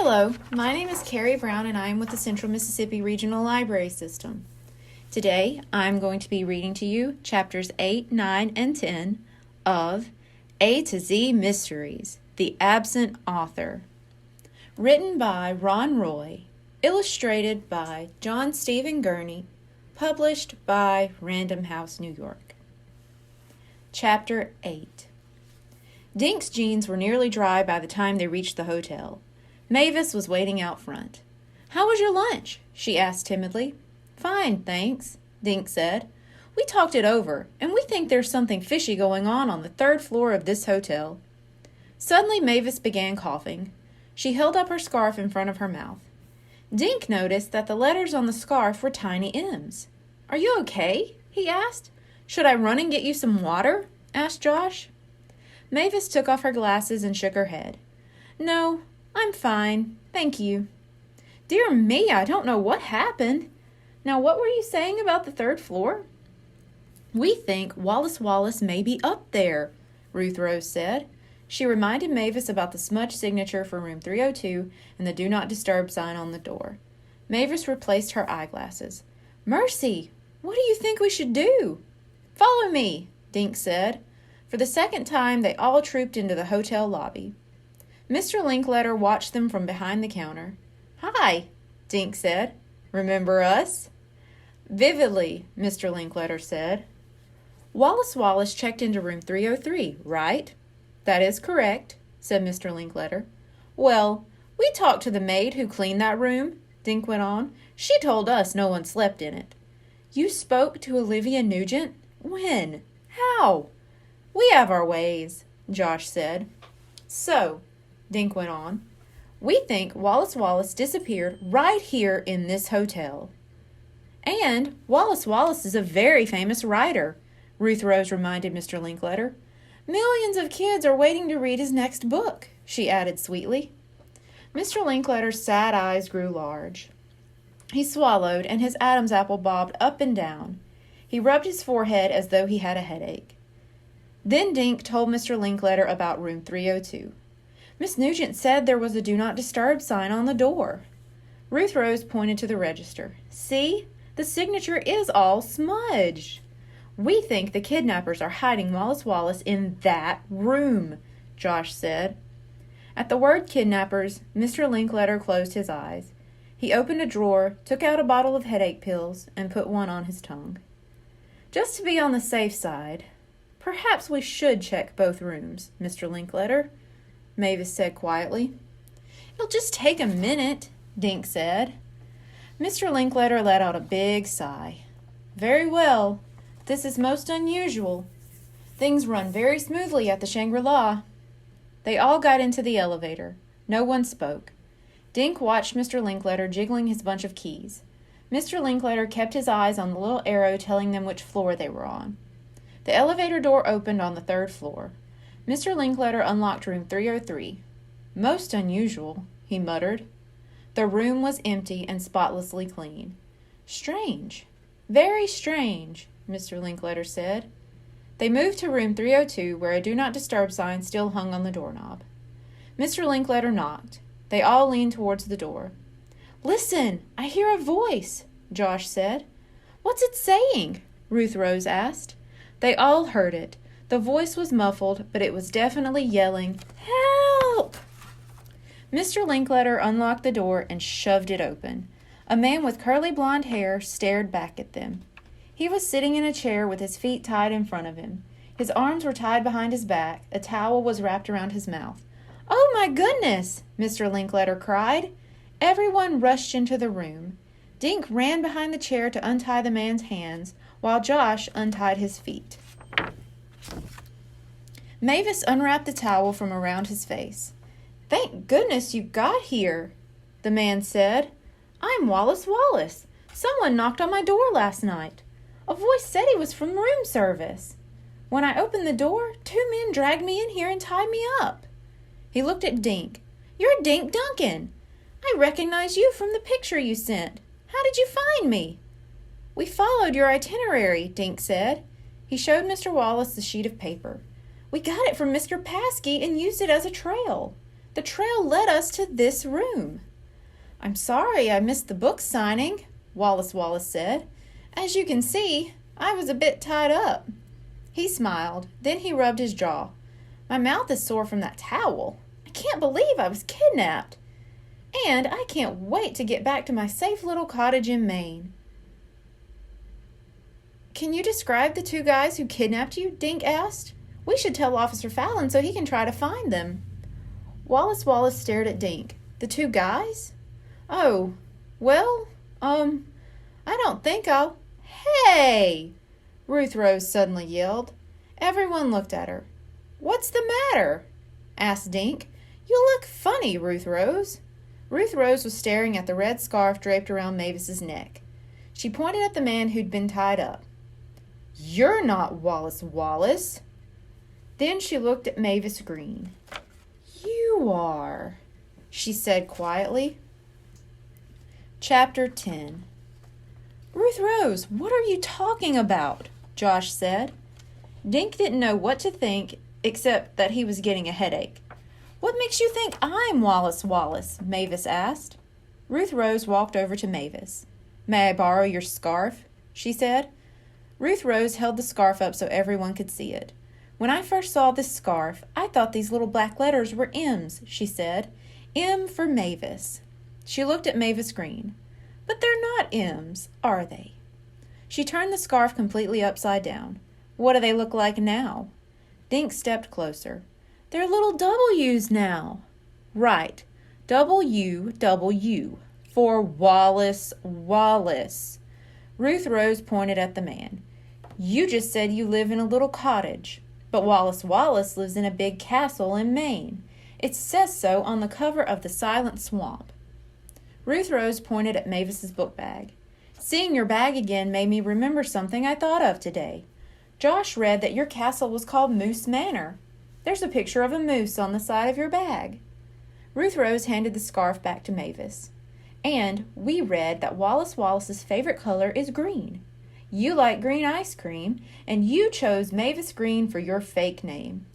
Hello, my name is Carrie Brown and I am with the Central Mississippi Regional Library System. Today, I'm going to be reading to you chapters 8, 9, and 10 of A to Z Mysteries, The Absent Author. Written by Ron Roy, illustrated by John Stephen Gurney, published by Random House, New York. Chapter 8. Dink's jeans were nearly dry by the time they reached the hotel. Mavis was waiting out front. "How was your lunch?" she asked timidly. "Fine, thanks," Dink said. "We talked it over, and we think there's something fishy going on the third floor of this hotel." Suddenly Mavis began coughing. She held up her scarf in front of her mouth. Dink noticed that the letters on the scarf were tiny M's. "Are you okay?" he asked. "Should I run and get you some water?" asked Josh. Mavis took off her glasses and shook her head. "No, I'm fine, thank you." "Dear me, I don't know what happened. Now, what were you saying about the third floor?" "We think Wallace may be up there," Ruth Rose said. She reminded Mavis about the smudge signature for room 302 and the Do Not Disturb sign on the door. Mavis replaced her eyeglasses. "Mercy, what do you think we should do?" "Follow me," Dink said. For the second time, they all trooped into the hotel lobby. Mr. Linkletter watched them from behind the counter. "Hi," Dink said. "Remember us?" "Vividly," Mr. Linkletter said. Wallace checked into room 303, right?" "That is correct," said Mr. Linkletter. "Well, we talked to the maid who cleaned that room," Dink went on. "She told us no one slept in it." "You spoke to Olivia Nugent? When? How?" "We have our ways," Josh said. "So," Dink went on, "we think Wallace disappeared right here in this hotel." "And Wallace is a very famous writer," Ruth Rose reminded Mr. Linkletter. "Millions of kids are waiting to read his next book," she added sweetly. Mr. Linkletter's sad eyes grew large. He swallowed, and his Adam's apple bobbed up and down. He rubbed his forehead as though he had a headache. Then Dink told Mr. Linkletter about room 302. "Miss Nugent said there was a Do Not Disturb sign on the door." Ruth Rose pointed to the register. "See? The signature is all smudged." "We think the kidnappers are hiding Wallace in that room," Josh said. At the word kidnappers, Mr. Linkletter closed his eyes. He opened a drawer, took out a bottle of headache pills, and put one on his tongue. "Just to be on the safe side, perhaps we should check both rooms, Mr. Linkletter," Mavis said quietly. "It'll just take a minute," Dink said. Mr. Linkletter let out a big sigh. "Very well. This is most unusual. Things run very smoothly at the Shangri-La." They all got into the elevator. No one spoke. Dink watched Mr. Linkletter jiggling his bunch of keys. Mr. Linkletter kept his eyes on the little arrow telling them which floor they were on. The elevator door opened on the third floor. Mr. Linkletter unlocked room 303. "Most unusual," he muttered. The room was empty and spotlessly clean. "Strange. Very strange," Mr. Linkletter said. They moved to room 302, where a Do Not Disturb sign still hung on the doorknob. Mr. Linkletter knocked. They all leaned towards the door. "Listen, I hear a voice," Josh said. "What's it saying?" Ruth Rose asked. They all heard it. The voice was muffled, but it was definitely yelling, "Help!" Mr. Linkletter unlocked the door and shoved it open. A man with curly blonde hair stared back at them. He was sitting in a chair with his feet tied in front of him. His arms were tied behind his back. A towel was wrapped around his mouth. "Oh, my goodness!" Mr. Linkletter cried. Everyone rushed into the room. Dink ran behind the chair to untie the man's hands, while Josh untied his feet. Mavis unwrapped the towel from around his face. "Thank goodness you got here," the man said. "I'm Wallace. Someone knocked on my door last night. A voice said he was from room service. When I opened the door, 2 men dragged me in here and tied me up." He looked at Dink. "You're Dink Duncan. I recognize you from the picture you sent. How did you find me?" "We followed your itinerary," Dink said. He showed Mr. Wallace the sheet of paper. "We got it from Mr. Paskey and used it as a trail." The trail led us to this room. I'm sorry I missed the book signing, Wallace said. As you can see, I was a bit tied up. He smiled. Then he rubbed his jaw. My mouth is sore from that towel. I can't believe I was kidnapped. And I can't wait to get back to my safe little cottage in Maine. Can you describe the two guys who kidnapped you? Dink asked. We should tell Officer Fallon so he can try to find them. Wallace stared at Dink. The two guys? Oh, well, I don't think I'll... Hey! Ruth Rose suddenly yelled. Everyone looked at her. What's the matter? Asked Dink. You look funny, Ruth Rose. Ruth Rose was staring at the red scarf draped around Mavis's neck. She pointed at the man who'd been tied up. You're not Wallace. Then she looked at Mavis Green. You are, she said quietly. Chapter 10. Ruth Rose, what are you talking about? Josh said. Dink didn't know what to think except that he was getting a headache. What makes you think I'm Wallace? Mavis asked. Ruth Rose walked over to Mavis. May I borrow your scarf? She said. Ruth Rose held the scarf up so everyone could see it. When I first saw this scarf, I thought these little black letters were M's, she said. M for Mavis. She looked at Mavis Green. But they're not M's, are they? She turned the scarf completely upside down. What do they look like now? Dink stepped closer. They're little W's now. Right. W for Wallace. Ruth Rose pointed at the man. You just said you live in a little cottage, but Wallace lives in a big castle in Maine. It says so on the cover of The Silent Swamp. Ruth Rose pointed at Mavis's book bag. Seeing your bag again made me remember something I thought of today. Josh read that your castle was called Moose Manor. There's a picture of a moose on the side of your bag. Ruth Rose handed the scarf back to Mavis. And we read that Wallace's favorite color is green. You like green ice cream, and you chose Mavis Green for your fake name.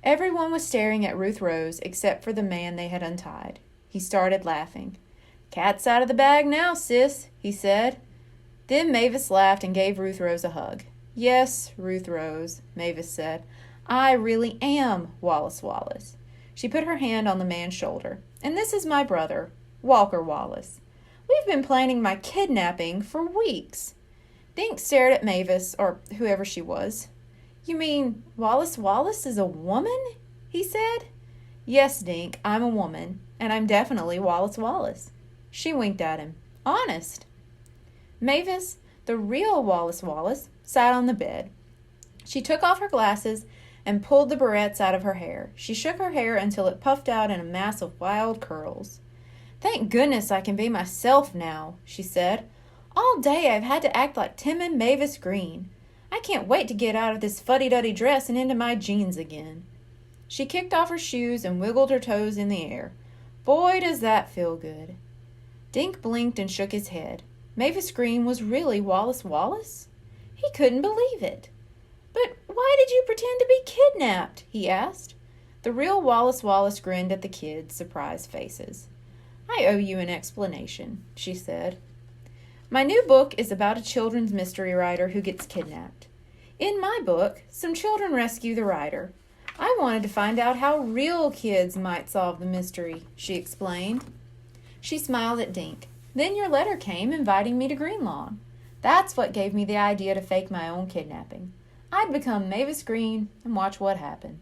Everyone was staring at Ruth Rose except for the man they had untied. He started laughing. Cat's out of the bag now, sis, he said. Then Mavis laughed and gave Ruth Rose a hug. Yes, Ruth Rose, Mavis said. I really am Wallace. She put her hand on the man's shoulder. And this is my brother, Walker Wallace. We've been planning my kidnapping for weeks. Dink stared at Mavis, or whoever she was. You mean Wallace is a woman? He said. Yes, Dink, I'm a woman, and I'm definitely Wallace. She winked at him. Honest. Mavis, the real Wallace, sat on the bed. She took off her glasses and pulled the barrettes out of her hair. She shook her hair until it puffed out in a mass of wild curls. Thank goodness I can be myself now, she said. All day I've had to act like timid Mavis Green. I can't wait to get out of this fuddy-duddy dress and into my jeans again. She kicked off her shoes and wiggled her toes in the air. Boy, does that feel good. Dink blinked and shook his head. Mavis Green was really Wallace? He couldn't believe it. But why did you pretend to be kidnapped? He asked. The real Wallace grinned at the kids' surprised faces. I owe you an explanation, she said. My new book is about a children's mystery writer who gets kidnapped. In my book, some children rescue the writer. I wanted to find out how real kids might solve the mystery, she explained. She smiled at Dink. Then your letter came inviting me to Greenlawn. That's what gave me the idea to fake my own kidnapping. I'd become Mavis Green and watch what happened.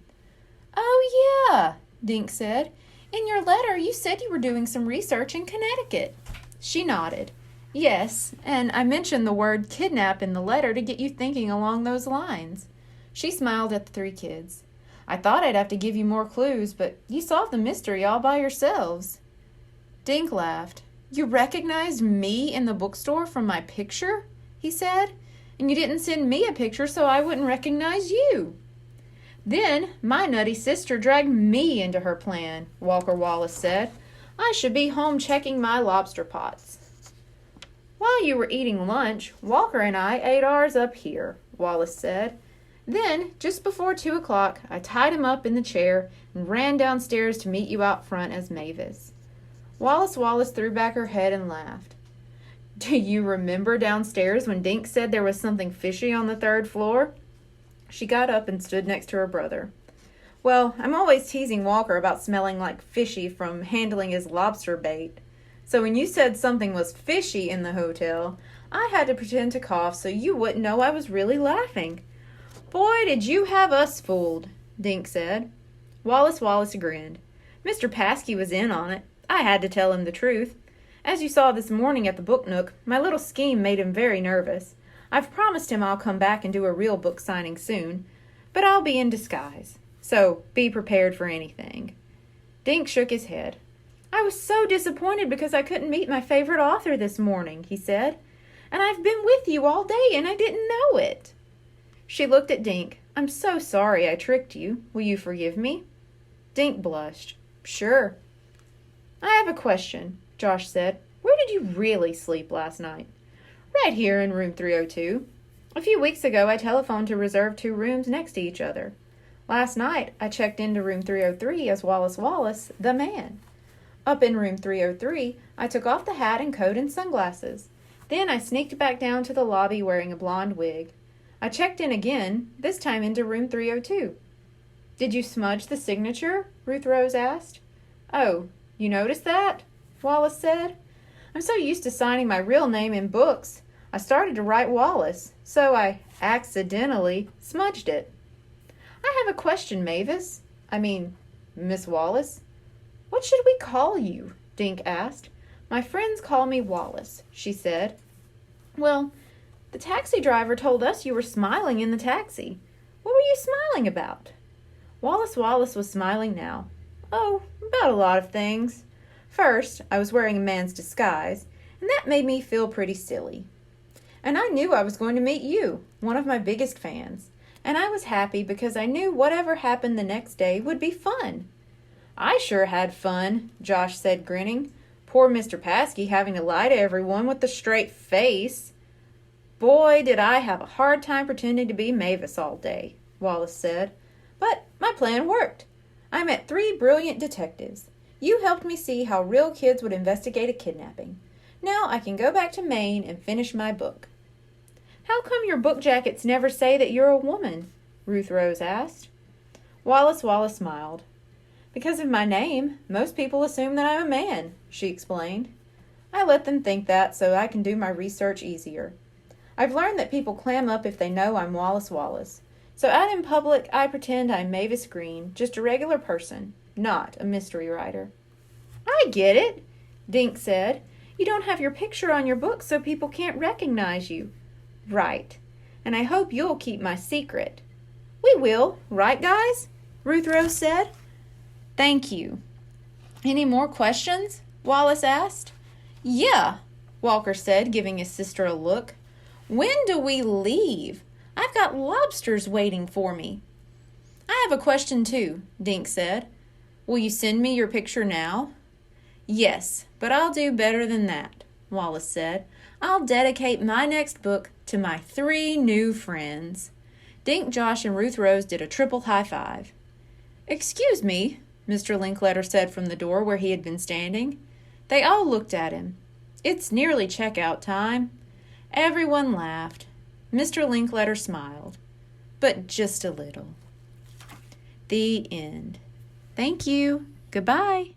Oh, yeah, Dink said. In your letter, you said you were doing some research in Connecticut. She nodded. Yes, and I mentioned the word kidnap in the letter to get you thinking along those lines. She smiled at the three kids. I thought I'd have to give you more clues, but you solved the mystery all by yourselves. Dink laughed. You recognized me in the bookstore from my picture? He said. And you didn't send me a picture so I wouldn't recognize you. Then my nutty sister dragged me into her plan, Walker Wallace said. I should be home checking my lobster pots. While you were eating lunch, Walker and I ate ours up here, Wallace said. Then, just before 2 o'clock, I tied him up in the chair and ran downstairs to meet you out front as Mavis." Wallace threw back her head and laughed. "Do you remember downstairs when Dink said there was something fishy on the third floor?" She got up and stood next to her brother. "Well, I'm always teasing Walker about smelling like fishy from handling his lobster bait. So when you said something was fishy in the hotel, I had to pretend to cough so you wouldn't know I was really laughing." "Boy, did you have us fooled," Dink said. Wallace grinned. "Mr. Paskey was in on it. I had to tell him the truth. As you saw this morning at the book nook, my little scheme made him very nervous. I've promised him I'll come back and do a real book signing soon, but I'll be in disguise. So be prepared for anything." Dink shook his head. "I was so disappointed because I couldn't meet my favorite author this morning," he said. "And I've been with you all day and I didn't know it." She looked at Dink. "I'm so sorry I tricked you. Will you forgive me?" Dink blushed. "Sure." "I have a question," Josh said. "Where did you really sleep last night?" "Right here in room 302. A few weeks ago I telephoned to reserve 2 rooms next to each other. Last night I checked into room 303 as Wallace, the man. Up in room 303 I took off the hat and coat and sunglasses. Then I sneaked back down to the lobby wearing a blonde wig. I checked in again, this time into room 302. "Did you smudge the signature?" Ruth Rose asked. "Oh, you noticed that?" Wallace said. "I'm so used to signing my real name in books. I started to write Wallace, so I accidentally smudged it." "I have a question, Mavis. Miss Wallace." "What should we call you?" Dink asked. "My friends call me Wallace," she said. "Well, the taxi driver told us you were smiling in the taxi. What were you smiling about?" Wallace was smiling now. "Oh, about a lot of things. First, I was wearing a man's disguise, and that made me feel pretty silly. And I knew I was going to meet you, one of my biggest fans. And I was happy because I knew whatever happened the next day would be fun." "I sure had fun," Josh said, grinning. "Poor Mr. Paskey having to lie to everyone with a straight face." "Boy, did I have a hard time pretending to be Mavis all day," Wallace said. "But my plan worked. I met 3 brilliant detectives. You helped me see how real kids would investigate a kidnapping. Now I can go back to Maine and finish my book." "How come your book jackets never say that you're a woman?" Ruth Rose asked. Wallace smiled. "Because of my name, most people assume that I'm a man," she explained. "I let them think that so I can do my research easier. I've learned that people clam up if they know I'm Wallace. So out in public, I pretend I'm Mavis Green, just a regular person, not a mystery writer." "I get it," Dink said. "You don't have your picture on your book so people can't recognize you." "Right. And I hope you'll keep my secret." "We will, right, guys?" Ruth Rose said. "Thank you." "Any more questions?" Wallace asked. "Yeah," Walker said, giving his sister a look. "When do we leave? I've got lobsters waiting for me." "I have a question too," Dink said. "Will you send me your picture now?" "Yes, but I'll do better than that," Wallace said. "I'll dedicate my next book to my 3 new friends." Dink, Josh, and Ruth Rose did a triple high five. "Excuse me," Mr. Linkletter said from the door where he had been standing. They all looked at him. "It's nearly checkout time." Everyone laughed. Mr. Linkletter smiled, but just a little. The end. Thank you. Goodbye.